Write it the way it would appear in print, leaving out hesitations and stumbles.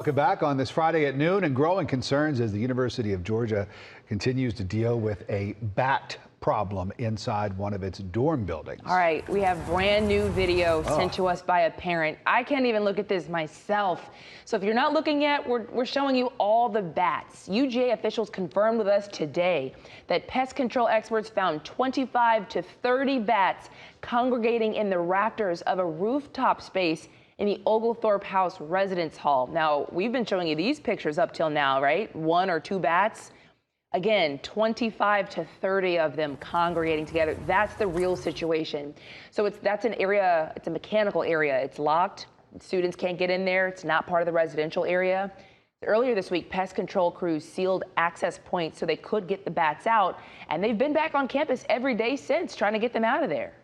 Welcome back on this Friday at noon, and growing concerns as the University of Georgia continues to deal with a bat problem inside one of its dorm buildings. All right, we have brand new video sent to us by a parent. I can't even look at this myself. So if you're not looking yet, we're showing you all the bats. UGA officials confirmed with us today that pest control experts found 25 to 30 bats congregating in the rafters of a rooftop space in the Oglethorpe House residence hall. Now, we've been showing you these pictures up till now, right? 1 or 2 bats. Again, 25 to 30 of them congregating together. That's the real situation. So that's an area, it's a mechanical area. It's locked. Students can't get in there. It's not part of the residential area. Earlier this week, pest control crews sealed access points so they could get the bats out. And they've been back on campus every day since, trying to get them out of there.